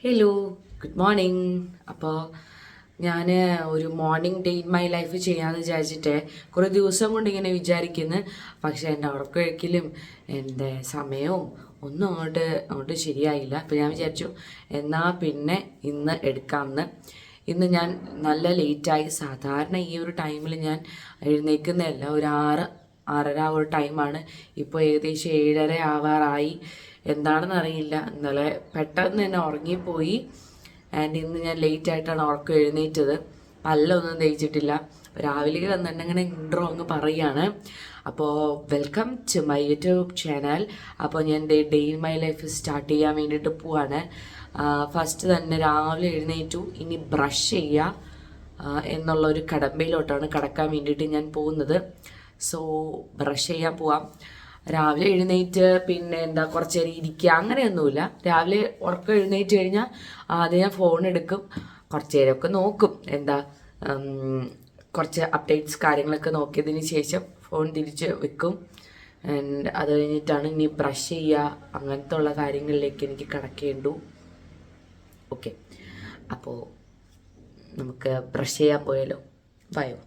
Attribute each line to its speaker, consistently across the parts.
Speaker 1: Hello, good morning. അപ്പോൾ ഞാൻ ഒരു morning day in my life ചെയ്യാമെന്ന് വിചാരിച്ചിട്ട് കുറേ ദിവസം കൊണ്ട് ഇങ്ങനെ വിചാരിക്കുന്നു. പക്ഷേ എൻ്റെ ഉറക്കമൊഴിക്കലും എൻ്റെ സമയവും ഒന്നും അങ്ങോട്ട് ശരിയായില്ല. അപ്പോൾ ഞാൻ വിചാരിച്ചു എന്നാൽ പിന്നെ ഇന്ന് എടുക്കാമെന്ന്. ഇന്ന് ഞാൻ നല്ല ലേറ്റായി. സാധാരണ ഈ ഒരു ടൈമിൽ ഞാൻ എഴുന്നേൽക്കുന്നതല്ല. ഒരു 6-6:30 ഒരു ടൈമാണ്. ഇപ്പോൾ ഏകദേശം 7:30 ആവാറായി. എന്താണെന്ന് അറിയില്ല. ഇന്നലെ പെട്ടെന്ന് തന്നെ ഉറങ്ങിപ്പോയി. ആൻഡ് ഇന്ന് ഞാൻ ലേറ്റായിട്ടാണ് ഉറക്കം എഴുന്നേറ്റത്. പല്ലൊന്നും തേച്ചിട്ടില്ല. രാവിലെ വന്നിട്ടുണ്ടെങ്കിൽ ഇൻട്രോ അങ്ങ് പറയുകയാണ്. അപ്പോൾ welcome to my YouTube channel. അപ്പോൾ ഞാൻ day in my life start ചെയ്യാൻ വേണ്ടിയിട്ട് പോവാണ്. ഫസ്റ്റ് തന്നെ രാവിലെ എഴുന്നേറ്റു. ഇനി ബ്രഷ് ചെയ്യുക എന്നുള്ളൊരു കടമ്പയിലോട്ടാണ് കടക്കാൻ വേണ്ടിയിട്ട് ഞാൻ പോകുന്നത്. സോ ബ്രഷ് ചെയ്യാൻ പോവാം. രാവിലെ എഴുന്നേറ്റ് പിന്നെ കുറച്ച് നേരം ഇരിക്കുക അങ്ങനെയൊന്നുമില്ല. രാവിലെ ഉറക്കം എഴുന്നേറ്റ് കഴിഞ്ഞാൽ ആദ്യം ഞാൻ ഫോൺ എടുക്കും, കുറച്ച് നേരമൊക്കെ നോക്കും, കുറച്ച് അപ്ഡേറ്റ്സ് കാര്യങ്ങളൊക്കെ നോക്കിയതിന് ശേഷം ഫോൺ തിരിച്ച് വെക്കും. ആൻഡ് അത് കഴിഞ്ഞിട്ടാണ് ഇനി ബ്രഷ് ചെയ്യുക അങ്ങനത്തെ ഉള്ള കാര്യങ്ങളിലേക്ക് എനിക്ക് കടക്കേണ്ടു. ഓക്കെ, അപ്പോൾ നമുക്ക് ബ്രഷ് ചെയ്യാൻ പോയാലോ? ബയോ.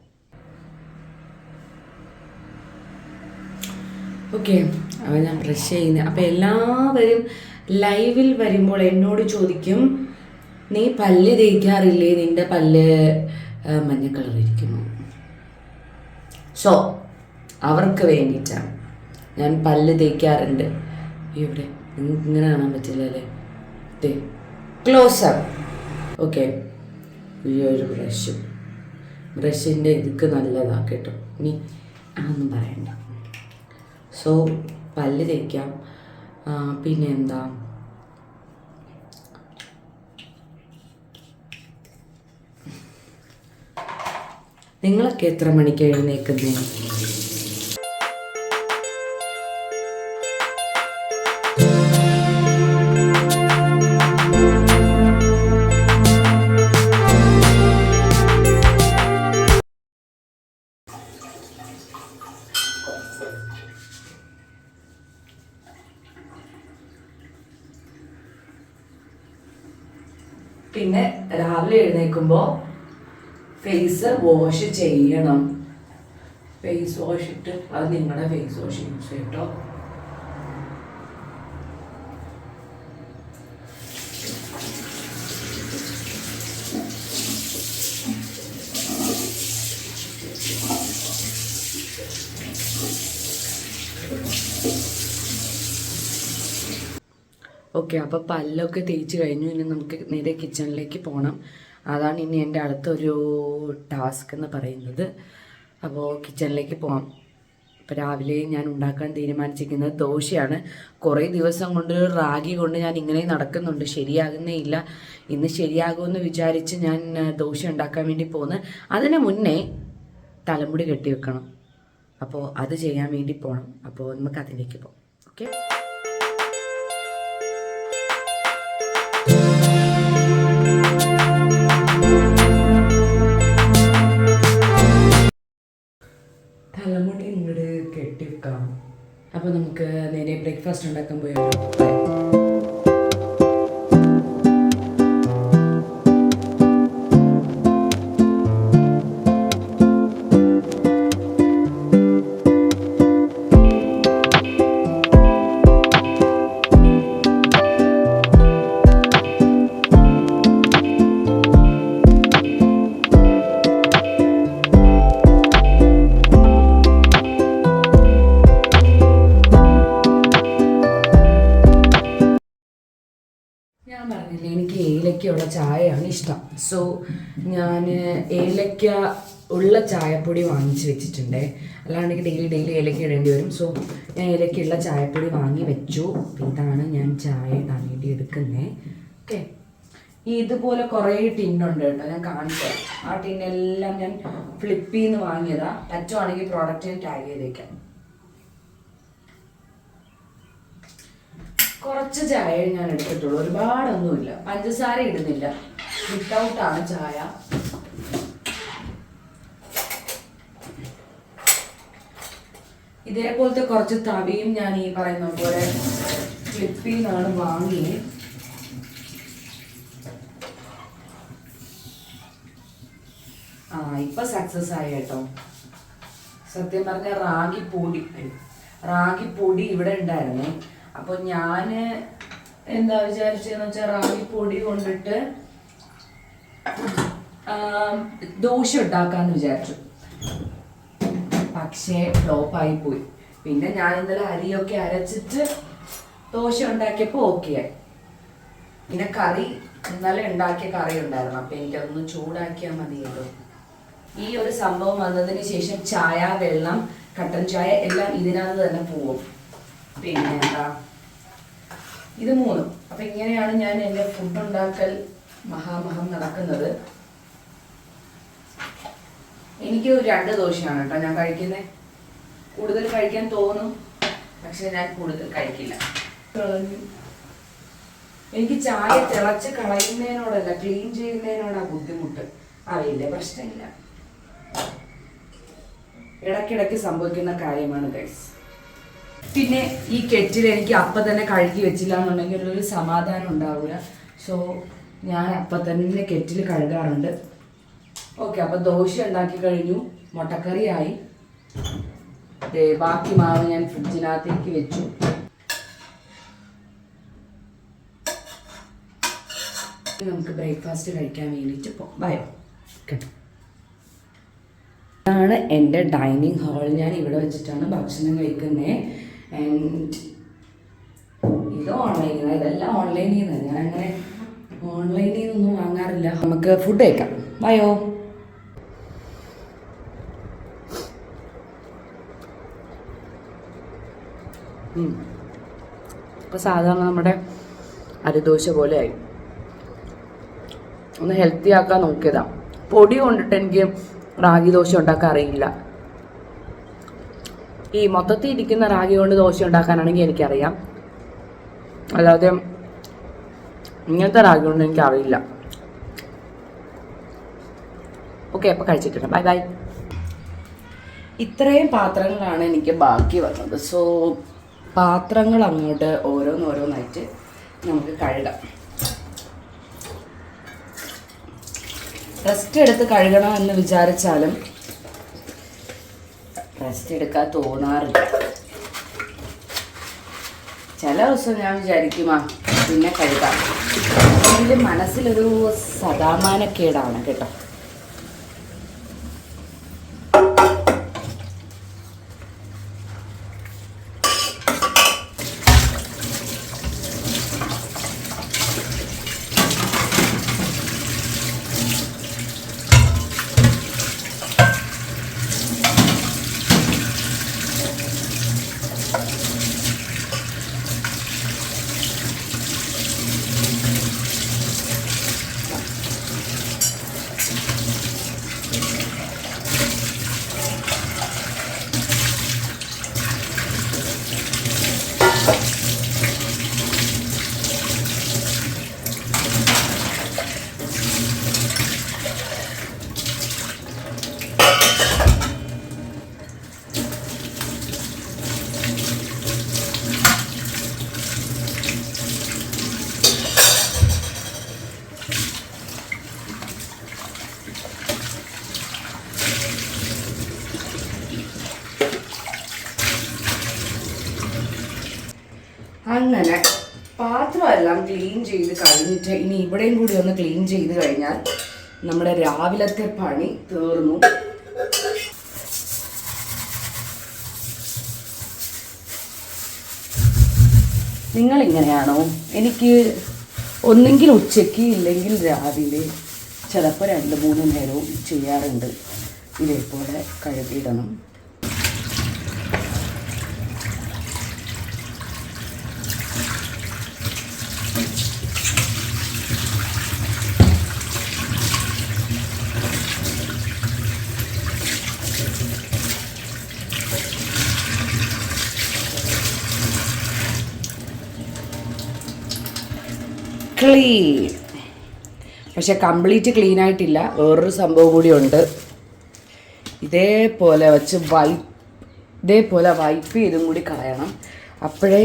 Speaker 1: ഓക്കെ, അപ്പോൾ ഞാൻ ബ്രഷ് ചെയ്യുന്നത്. അപ്പോൾ എല്ലാവരും ലൈവിൽ വരുമ്പോൾ എന്നോട് ചോദിക്കും, നീ പല്ല് തേക്കാറില്ലേ, നിൻ്റെ പല്ല് മഞ്ഞ കളർ ഇരിക്കുന്നു. സോ അവർക്ക് വേണ്ടിയിട്ടാണ് ഞാൻ പല്ല് തേക്കാറുണ്ട്. ഇവിടെ നിങ്ങൾക്ക് ഇങ്ങനെ കാണാൻ പറ്റില്ല അല്ലേ? ക്ലോസപ്പ്. ഓക്കെ, ഈ ഒരു ബ്രഷിൻ്റെ ഇതൊക്കെ നല്ലതാണ് കേട്ടോ. ഇനി അതൊന്നും പറയണ്ട. സോ പല്ല് തേക്കാം. പിന്നെ നിങ്ങളൊക്കെ എത്ര മണിക്ക് എഴുന്നേക്കുന്നേ? പിന്നെ രാവിലെ എഴുന്നേൽക്കുമ്പോൾ ഫേസ് വാഷ് ചെയ്യണം. ഫേസ് വാഷ് ഇട്ട് അത് നിങ്ങളുടെ ഫേസ് വാഷ് യൂസ് ചെയ്യട്ടോ. ഓക്കെ, അപ്പോൾ പല്ലൊക്കെ തേച്ച് കഴിഞ്ഞു. ഇനി നമുക്ക് നേരെ കിച്ചണിലേക്ക് പോകണം. അതാണ് ഇനി എൻ്റെ അടുത്തൊരു ടാസ്ക് എന്ന് പറയുന്നത്. അപ്പോൾ കിച്ചണിലേക്ക് പോകാം. ഇപ്പോൾ രാവിലെ ഞാൻ ഉണ്ടാക്കാൻ തീരുമാനിച്ചിരിക്കുന്നത് ദോശയാണ്. കുറേ ദിവസം കൊണ്ട് റാഗി കൊണ്ട് ഞാൻ ഇങ്ങനെ നടക്കുന്നുണ്ട്, ശരിയാകുന്നേ ഇല്ല. ഇന്ന് ശരിയാകുമെന്ന് വിചാരിച്ച് ഞാൻ ദോശ ഉണ്ടാക്കാൻ വേണ്ടി പോകുന്നു. അതിന് മുന്നേ തലമുടി കെട്ടി വെക്കണം. അപ്പോൾ അത് ചെയ്യാൻ വേണ്ടി പോകണം. അപ്പോൾ നമുക്ക് അതിലേക്ക് പോകാം. ഓക്കെ, തലമുടി ഇങ്ങോട്ട് കെട്ടിവെക്കാം. അപ്പോൾ നമുക്ക് നേരെ ബ്രേക്ക്ഫാസ്റ്റ് ഉണ്ടാക്കാൻ പോയാലോ? ഞാൻ പറഞ്ഞില്ലേ, എനിക്ക് ഏലക്കയുള്ള ചായയാണ് ഇഷ്ടം. സോ ഞാൻ ഏലക്ക ഉള്ള ചായപ്പൊടി വാങ്ങിച്ച് വെച്ചിട്ടുണ്ട്. അല്ലാണ്ട് എനിക്ക് ഡെയിലി ഏലക്ക ഇടേണ്ടി വരും. സോ ഞാൻ ഏലക്കയുള്ള ചായപ്പൊടി വാങ്ങി വെച്ചു. ഇതാണ് ഞാൻ ചായ ഇടാൻ വേണ്ടി എടുക്കുന്നത്. ഓക്കെ, ഇതുപോലെ കുറേ ടിന്നുണ്ട് കേട്ടോ, ഞാൻ കാണിക്കാം. ആ ടിന്നെല്ലാം ഞാൻ ഫ്ലിപ്പിൽ നിന്ന് വാങ്ങിയതാണ്. പറ്റുവാണെങ്കിൽ പ്രോഡക്റ്റിന് ടാഗ് ചെയ്തേക്കാം. കുറച്ച് ചായ ഞാൻ എടുത്തിട്ടുള്ളൂ, ഒരുപാടൊന്നുമില്ല. പഞ്ചസാര ഇടുന്നില്ല, വിത്തൗട്ടാണ് ചായ. ഇതേപോലത്തെ കുറച്ച് തവിയും ഞാൻ ഈ പറയുന്ന പോലെ ഫ്ലിപ്പിൽ നിന്നാണ് വാങ്ങി. ഇപ്പം സക്സസ് ആയി കേട്ടോ. സത്യം പറഞ്ഞ റാഗിപ്പൊടി ഇവിടെ ഉണ്ടായിരുന്നേ. അപ്പോൾ ഞാൻ എന്താ വിചാരിച്ചതെന്ന് വെച്ചാൽ റാഗിപ്പൊടി കൊണ്ടിട്ട് ദോശ ഉണ്ടാക്കാന്ന് വിചാരിച്ചു. പക്ഷേ ഫ്ലോപ്പായി പോയി. പിന്നെ ഞാൻ ഇന്നലെ അരിയൊക്കെ അരച്ചിട്ട് ദോശ ഉണ്ടാക്കിയപ്പോൾ ഓക്കെ ആയി. പിന്നെ കറി ഇന്നലെ ഉണ്ടാക്കിയ കറി ഉണ്ടായിരുന്നു. അപ്പം എനിക്കതൊന്ന് ചൂടാക്കിയാൽ മതിയല്ലോ. ഈ ഒരു സംഭവം വന്നതിന് ശേഷം ചായ, വെള്ളം, കട്ടൻ ചായ എല്ലാം ഇതിനകത്ത് തന്നെ പോവും. പിന്നെ എന്താ ഇത് മൂന്നും. അപ്പം ഇങ്ങനെയാണ് ഞാൻ എൻ്റെ ഫുഡ് ഉണ്ടാക്കൽ മഹാമഹം നടക്കുന്നത്. എനിക്ക് 2 ദോശയാണ് കേട്ടോ ഞാൻ കഴിക്കുന്നത്. കൂടുതൽ കഴിക്കാൻ തോന്നും, പക്ഷെ ഞാൻ കൂടുതൽ കഴിക്കില്ല. എനിക്ക് ചായ തിളച്ച് കളയുന്നതിനോടല്ല, ക്ലീൻ ചെയ്യുന്നതിനോടാ ബുദ്ധിമുട്ട്. വലിയ പ്രശ്നമില്ല, ഇടയ്ക്കിടയ്ക്ക് സംഭവിക്കുന്ന കാര്യമാണ് ഗൈസ്. പിന്നെ ഈ കെറ്റിൽ എനിക്ക് അപ്പം തന്നെ കഴുകി വെച്ചില്ല എന്നുണ്ടെങ്കിൽ ഒരു സമാധാനം ഉണ്ടാവില്ല. സോ ഞാൻ അപ്പം തന്നെ കെറ്റിൽ കഴുകാറുണ്ട്. ഓക്കെ, അപ്പം ദോശ ഉണ്ടാക്കി കഴിഞ്ഞു, മുട്ടക്കറിയായി. ബാക്കി മാവ് ഞാൻ ഫ്രിഡ്ജിനകത്തേക്ക് വെച്ചു. നമുക്ക് ബ്രേക്ക്ഫാസ്റ്റ് കഴിക്കാൻ വേണ്ടിയിട്ട് പോകാം. ഇതാണ് എൻ്റെ ഡൈനിങ് ഹാൾ. ഞാൻ ഇവിടെ വെച്ചിട്ടാണ് ഭക്ഷണം കഴിക്കുന്നത്. ആൻഡ് ഇത് ഓൺലൈനിൽ, ഇതെല്ലാം ഓൺലൈനിൽ നിന്ന്. ഞാൻ അങ്ങനെ ഓൺലൈനിൽ നിന്നൊന്നും വാങ്ങാറില്ല. നമുക്ക് ഫുഡ് കഴിക്കാം. ബയോ. ഇപ്പോൾ സാധാരണ നമ്മുടെ അരിദോശ പോലെ ആയി. ഒന്ന് ഹെൽത്തി ആക്കാൻ നോക്കിയതാണ്. പൊടി കൊണ്ടിട്ട് എനിക്ക് റാഗി ദോശ ഉണ്ടാക്കാൻ അറിയില്ല. ഈ മൊത്തത്തിൽ ഇരിക്കുന്ന റാഗി കൊണ്ട് ദോശ ഉണ്ടാക്കാനാണെങ്കിൽ എനിക്കറിയാം, അല്ലാതെ ഇങ്ങനത്തെ റാഗി കൊണ്ട് എനിക്കറിയില്ല. ഓക്കെ, അപ്പോൾ കഴിച്ചിട്ടുണ്ട്. Bye bye. ഇത്രയും പാത്രങ്ങളാണ് എനിക്ക് ബാക്കി വന്നത്. സോ പാത്രങ്ങൾ അങ്ങോട്ട് ഓരോന്നോരോന്നായിട്ട് നമുക്ക് കഴുകാം. റെസ്റ്റ് എടുത്ത് കഴുകണം എന്ന് വിചാരിച്ചാലും റെസ്റ്റ് എടുക്കാൻ തോന്നാറില്ല. ചില ദിവസം ഞാൻ വിചാരിക്കുമാ പിന്നെ കഴുകാം. എങ്കിലും മനസ്സിലൊരു സദാമാനക്കേടാണ് കേട്ടോ. അങ്ങനെ പാത്രമെല്ലാം ക്ലീൻ ചെയ്ത് കഴിഞ്ഞിട്ട് ഇനി ഇവിടെയും കൂടി ഒന്ന് ക്ലീൻ ചെയ്ത് കഴിഞ്ഞാൽ നമ്മുടെ രാവിലത്തെ പണി തീർന്നു. നിങ്ങളിങ്ങനെയാണോ? എനിക്ക് ഒന്നെങ്കിൽ ഉച്ചയ്ക്ക് ഇല്ലെങ്കിൽ രാവിലെ, ചിലപ്പോൾ 2-3 നേരവും ചെയ്യാറുണ്ട്. ഇതേപോലെ കഴുകിയിടണം. ക്ലീൻ. പക്ഷെ കംപ്ലീറ്റ് ക്ലീൻ ആയിട്ടില്ല. വേറൊരു സംഭവം കൂടിയുണ്ട്. ഇതേപോലെ വെച്ച് ഇതേപോലെ വൈപ്പ് ചെയ്തും കൂടി കളയണം. അപ്പോഴേ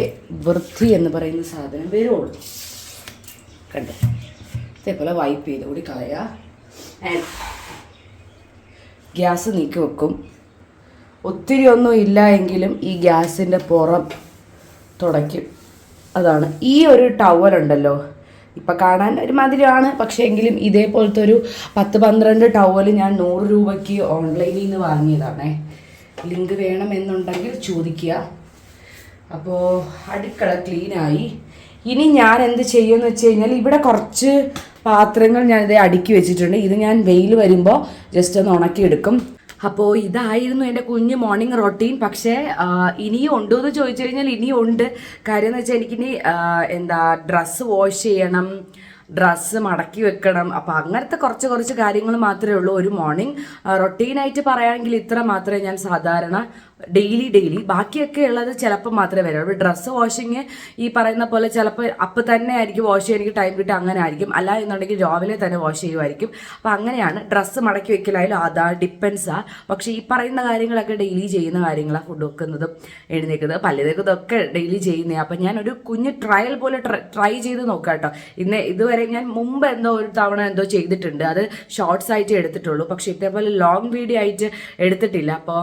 Speaker 1: വൃത്തി എന്ന് പറയുന്ന സാധനം വരുള്ളൂ. കണ്ടേ? ഇതേപോലെ വൈപ്പ് ചെയ്ത് കൂടി കളയുക. ഗ്യാസ് നീക്കി വെക്കും. ഒത്തിരി ഒന്നും ഇല്ല എങ്കിലും ഈ ഗ്യാസിൻ്റെ പുറം തുടയ്ക്കും. അതാണ്. ഈ ഒരു ടവലുണ്ടല്ലോ, ഇപ്പം കാണാൻ ഒരുമാതിരിയാണ്, പക്ഷേ എങ്കിലും ഇതേപോലത്തെ ഒരു 10-12 ടവൽ ഞാൻ 100 രൂപയ്ക്ക് ഓൺലൈനിൽ നിന്ന് വാങ്ങിയതാണേ. ലിങ്ക് വേണമെന്നുണ്ടെങ്കിൽ ചോദിക്കുക. അപ്പോൾ അടുക്കള ക്ലീനായി. ഇനി ഞാൻ എന്ത് ചെയ്യുമെന്ന് വെച്ച് കഴിഞ്ഞാൽ ഇവിടെ കുറച്ച് പാത്രങ്ങൾ ഞാനിത് അടുക്കി വെച്ചിട്ടുണ്ട്. ഇത് ഞാൻ വെയിൽ വരുമ്പോൾ ജസ്റ്റ് ഒന്ന് ഉണക്കിയെടുക്കും. അപ്പോൾ ഇതായിരുന്നു എൻ്റെ കുഞ്ഞ് മോർണിംഗ് റൊട്ടീൻ. പക്ഷേ ഇനിയും ഉണ്ടോ എന്ന് ചോദിച്ചു കഴിഞ്ഞാൽ ഇനിയും ഉണ്ട്. കാര്യം എന്ന് വെച്ചാൽ എനിക്കിനി ഡ്രസ്സ് വാഷ് ചെയ്യണം, ഡ്രസ്സ് മടക്കി വെക്കണം. അപ്പോൾ അങ്ങനത്തെ കുറച്ച് കാര്യങ്ങൾ മാത്രമേ ഉള്ളൂ. ഒരു മോർണിംഗ് റൊട്ടീനായിട്ട് പറയുകയാണെങ്കിൽ ഇത്ര മാത്രമേ ഞാൻ സാധാരണ ഡെയിലി ബാക്കിയൊക്കെ ഉള്ളത് ചിലപ്പോൾ മാത്രമേ വരുള്ളൂ. ഡ്രസ്സ് വാഷിങ് ഈ പറയുന്ന പോലെ ചിലപ്പോൾ അപ്പം തന്നെ ആയിരിക്കും വാഷ് ചെയ്യാൻ എനിക്ക് ടൈം കിട്ടുക, അങ്ങനെ ആയിരിക്കും. അല്ല എന്നുണ്ടെങ്കിൽ രാവിലെ തന്നെ വാഷ് ചെയ്യുമായിരിക്കും. അപ്പോൾ അങ്ങനെയാണ്. ഡ്രസ്സ് മടക്കി വെക്കലായാലും അതാ ഡിപ്പെൻസാണ്. പക്ഷേ ഈ പറയുന്ന കാര്യങ്ങളൊക്കെ ഡെയിലി ചെയ്യുന്ന കാര്യങ്ങളാണ്. ഫുഡ് വെക്കുന്നതും എഴുന്നേക്കുന്നതും പല്ല് തേക്കുന്നതൊക്കെ ഡെയിലി ചെയ്യുന്നത്. അപ്പം ഞാനൊരു കുഞ്ഞ് ട്രയൽ പോലെ ട്രൈ ചെയ്ത് നോക്കാം കേട്ടോ. ഇതുവരെ ഞാൻ മുമ്പ് ഒരു തവണ ചെയ്തിട്ടുണ്ട്. അത് ഷോർട്സ് ആയിട്ട് എടുത്തിട്ടുള്ളൂ. പക്ഷേ ഇതേപോലെ ലോങ് വീഡിയോ ആയിട്ട് എടുത്തിട്ടില്ല. അപ്പോൾ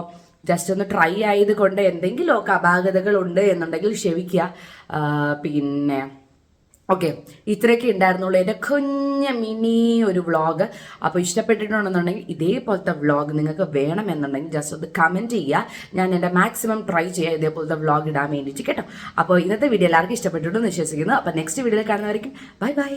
Speaker 1: ജസ്റ്റ് ഒന്ന് ട്രൈ ആയത് കൊണ്ട് എന്തെങ്കിലുമൊക്കെ അപാകതകളുണ്ട് എന്നുണ്ടെങ്കിൽ ക്ഷമിക്കുക. പിന്നെ ഓക്കെ, ഇത്രയൊക്കെ ഉണ്ടായിരുന്നുള്ളൂ എൻ്റെ കുഞ്ഞ മിനി ഒരു വ്ളോഗ്. അപ്പോൾ ഇഷ്ടപ്പെട്ടിട്ടുണ്ടെന്നുണ്ടെങ്കിൽ ഇതേപോലത്തെ വ്ളോഗ് നിങ്ങൾക്ക് വേണമെന്നുണ്ടെങ്കിൽ ജസ്റ്റ് ഒന്ന് കമൻറ്റ് ചെയ്യുക. ഞാൻ എൻ്റെ മാക്സിമം ട്രൈ ചെയ്യുക ഇതേപോലത്തെ വ്ളോഗ് ഇടാൻ വേണ്ടിയിട്ട് കേട്ടോ. അപ്പോൾ ഇന്നത്തെ വീഡിയോ എല്ലാവർക്കും ഇഷ്ടപ്പെട്ടിട്ടുണ്ടെന്ന് വിശ്വസിക്കുന്നു. അപ്പോൾ നെക്സ്റ്റ് വീഡിയോയിൽ കാണുന്നവരെയും ബൈ.